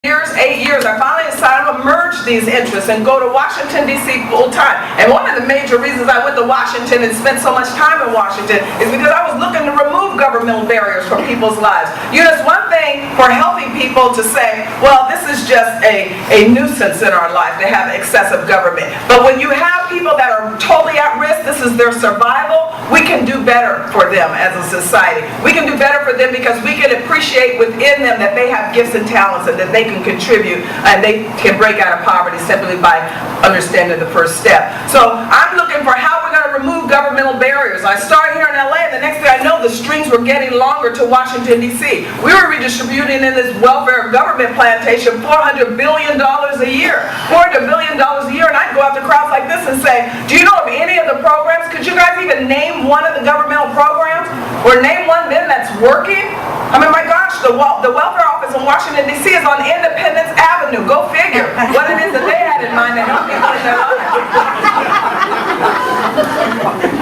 8 years, I finally decided to merge these interests and go to Washington, D.C. full time. And one of the major reasons I went to Washington and spent so much time in Washington is because I was looking to remove governmental barriers from people's lives. You know, it's one thing for healthy people to say, well, this is just a nuisance in our life to have excessive government. But when you have people that are totally at risk, this is their survival, we can do better for them as a society. We can do better for them because we can appreciate within them that they have gifts and talents and that they can contribute and they can break out of poverty simply by understanding the first step. So I'm looking for how we're going to remove governmental barriers. I started here in LA, and the next thing I know, the strings were getting longer to Washington, D.C. We were redistributing in this welfare government plantation $400 billion a year. $400 billion a year, and I'd go out to crowds like this and say, do you know of any of the programs? Could you guys even name one of the governmental programs? Or name one then that's working? I mean, my gosh, the welfare office in Washington, D.C. is on Independence Avenue. Go figure what it is that they had in mind to help people in their lives.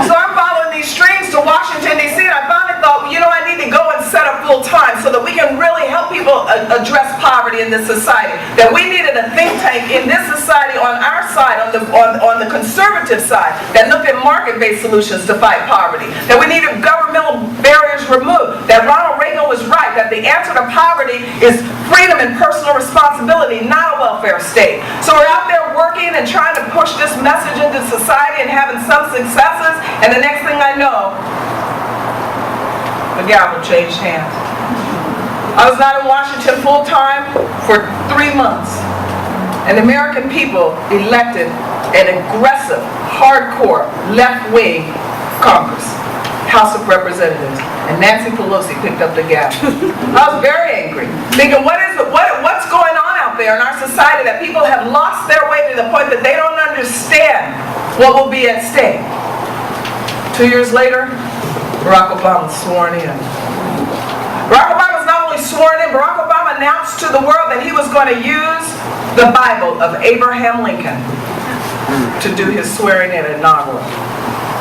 So I'm following these strings to Washington, D.C., and I finally thought, you know, I need to go and set up full time so that we can really help people address poverty in this society. That we needed a think tank in this society on our side, on the conservative side, that looked at market-based solutions to fight poverty. That we needed governmental barriers removed. That Ronald Reagan was right, that the answer to poverty is freedom and personal responsibility, not a welfare state. So we're out there working and trying to push this message into society and having some successes, and the next thing I know, the gavel changed hands. I was not in Washington full time for 3 months, and the American people elected an aggressive, hardcore, left-wing Congress. House of Representatives, and Nancy Pelosi picked up the gavel. I was very angry, thinking, what's going on out there in our society that people have lost their way to the point that they don't understand what will be at stake. 2 years later, Barack Obama was sworn in. Barack Obama was not only sworn in, Barack Obama announced to the world that he was going to use the Bible of Abraham Lincoln to do his swearing in inaugural.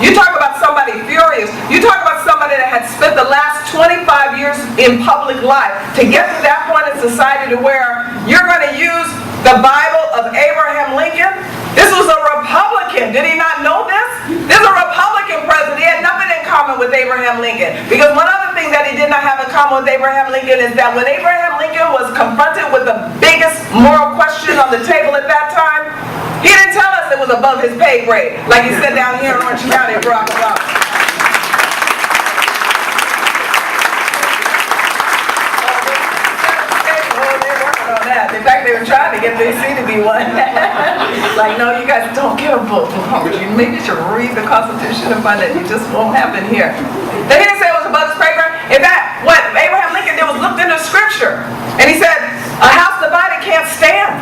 You talk about somebody furious. You talk about somebody that had spent the last 25 years in public life to get to that point in society to where you're going to use the Bible of Abraham Lincoln. This was a Republican. Did he not know this? This is a Republican president. He had nothing in common with Abraham Lincoln. Because one other thing that he did not have in common with Abraham Lincoln is that when Abraham Lincoln was confronted with the biggest moral question on the table at that time, he didn't tell us it was above his pay grade, like he said down here in Orange County, Barack Obama. In fact, they were trying to get D.C. to be one. Like, no, you guys don't get a vote from Congress. You maybe should read the Constitution and find that it just won't happen here. They didn't say it was above his pay grade. In fact, what Abraham Lincoln did was looked into Scripture, and he said, a house divided can't stand.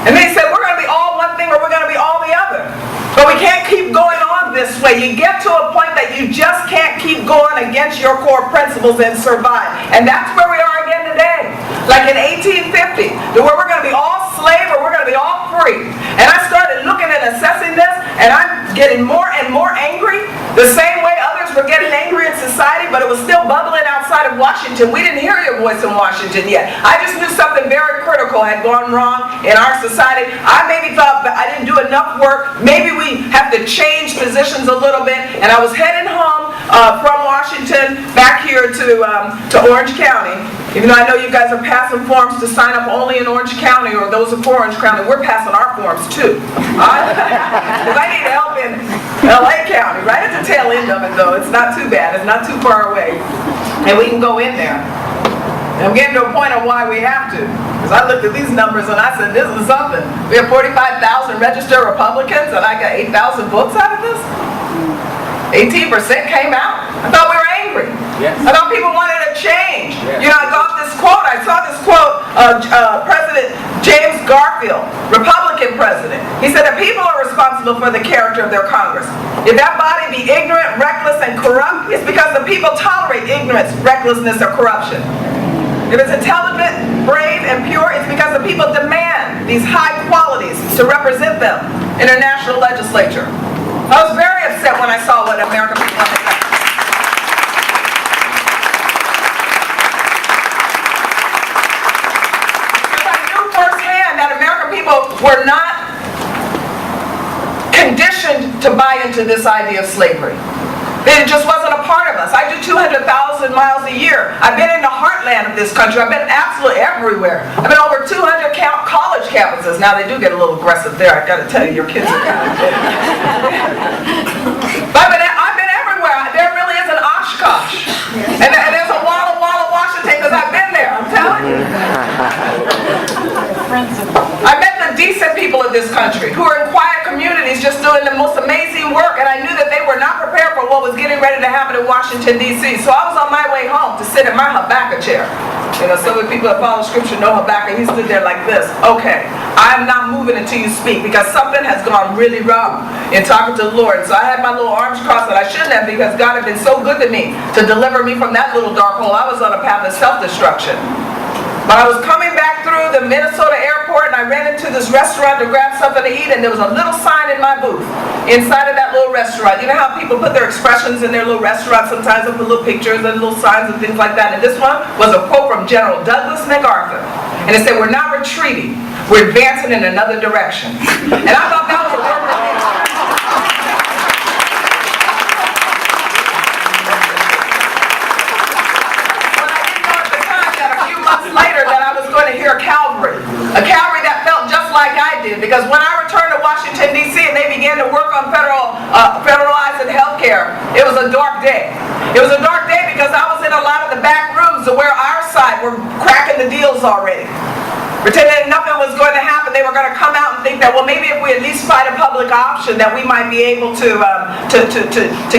And then he said, we're going to be all one thing or we're going to be all the other. But we can't keep going on this way. You get to a point that you just can't keep going against your core principles and survive. And that's where we are again today. Like in 1850, where we're going to be all slave or we're going to be all free. And I started looking and assessing this, and I'm getting more and more angry. The same way others were getting angry in society, but it was still bubbling outside of Washington. We didn't hear your voice in Washington yet. I just knew something very critical had gone wrong in our society. I maybe thought that I didn't do enough work. Maybe we have to change positions a little bit. And I was heading home from Washington back here to Orange County. Even though I know you guys are passing forms to sign up only in Orange County or those of Orange County, we're passing our forms too. Because I need help in LA County, right at the tail end of it though. It's not too bad. It's not too far away. And we can go in there. And I'm getting to a point on why we have to. Because I looked at these numbers and I said, this is something. We have 45,000 registered Republicans and I got 8,000 votes out of this. 18% came out. I thought we were angry. Yes. I thought people wanted a change. Yes. You know, I got this quote. I saw this quote of President James Garfield, Republican president. He said that people are responsible for the character of their Congress. If that body be ignorant, reckless, and corrupt, it's because the people tolerate ignorance, recklessness, or corruption. If it's intelligent, brave, and pure, it's because the people demand these high qualities to represent them in their national legislature. I was very upset when I saw what American people had done. were not conditioned to buy into this idea of slavery. It just wasn't a part of us. I do 200,000 miles a year. I've been in the heartland of this country. I've been absolutely everywhere. I've been over 200 college campuses. Now, they do get a little aggressive there. I've got to tell you, your kids are kind of But I've been everywhere. There really is an Oshkosh. And there's a Walla Walla, Washington, because I've been there. I'm telling you. I met the decent people of this country who are in quiet communities just doing the most amazing work, and I knew that they were not prepared for what was getting ready to happen in Washington, D.C. So I was on my way home to sit in my Habakkuk chair. You know, some of the people that follow Scripture know Habakkuk. He stood there like this. Okay, I'm not moving until you speak, because something has gone really wrong in talking to the Lord. So I had my little arms crossed that I shouldn't have, because God had been so good to me to deliver me from that little dark hole. I was on a path of self-destruction. But I was coming back through the Minnesota airport, and I ran into this restaurant to grab something to eat, and there was a little sign in my booth inside of that little restaurant. You know how people put their expressions in their little restaurants? Sometimes they put little pictures and little signs and things like that. And this one was a quote from General Douglas MacArthur. And it said, "We're not retreating, we're advancing in another direction." And I thought that was a word for me. To hear a cavalry that felt just like I did, because when I returned to Washington, D.C. and they began to work on federalizing health care, it was a dark day. It was a dark day because I was in a lot of the back rooms where our side were cracking the deals already, pretending nothing was going to happen. They were going to come out and think that, well, maybe if we at least fight a public option, that we might be able to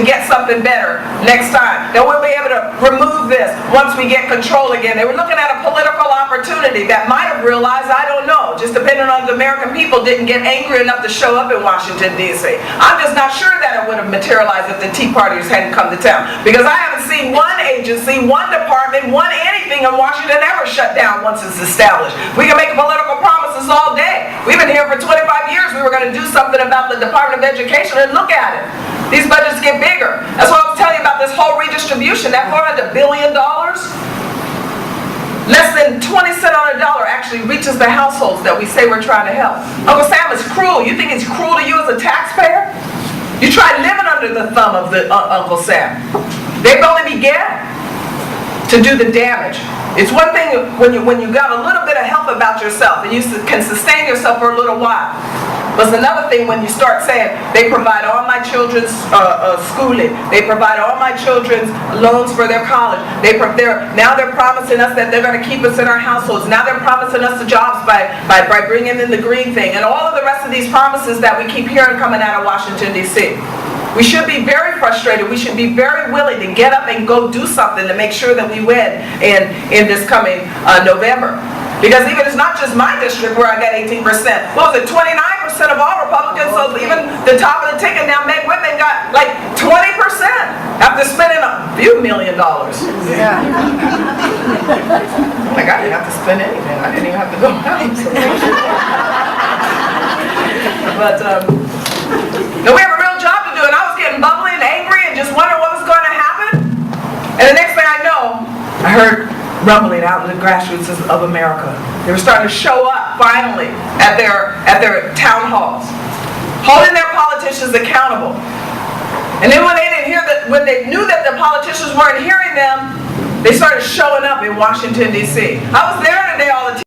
get something better next time. That we'll be able to remove this once we get control again. They were looking at a political opportunity that might have realized, I don't know, just depending on the American people didn't get angry enough to show up in Washington, D.C. I'm just not sure that it would have materialized if the Tea Partiers hadn't come to town, because I haven't seen one agency, one department, one anything in Washington ever shut down once it's established. We can make political promises all day. We've been here for 25 years. We were going to do something about the Department of Education, and look at it. These budgets get bigger. That's what I was telling you about this whole redistribution. That $400 billion, less than 20 cents on a dollar actually reaches the households that we say we're trying to help. Uncle Sam is cruel. You think it's cruel to you as a taxpayer? You try living under the thumb of Uncle Sam. They've only began to do the damage. It's one thing when you got a little bit of help about yourself and you can sustain yourself for a little while. But it's another thing when you start saying, they provide all my children's schooling, they provide all my children's loans for their college, now they're promising us that they're going to keep us in our households, now they're promising us the jobs by bringing in the green thing, and all of the rest of these promises that we keep hearing coming out of Washington, D.C. We should be very frustrated. We should be very willing to get up and go do something to make sure that we win in this coming November. Because even it's not just my district where I got 18%. What was it, 29% of all Republicans? So even the top of the ticket now, Meg Whitman got like 20% after spending a few $1 million. Yeah. Like I didn't have to spend anything. I didn't even have to go out. But we have a real job to do, and I was getting bubbly and angry and just wondering what was going to happen. And the next thing I know, I heard rumbling out in the grassroots of America. They were starting to show up finally at their town halls, holding their politicians accountable. And then when they knew that the politicians weren't hearing them, they started showing up in Washington, D.C. I was there today all the time.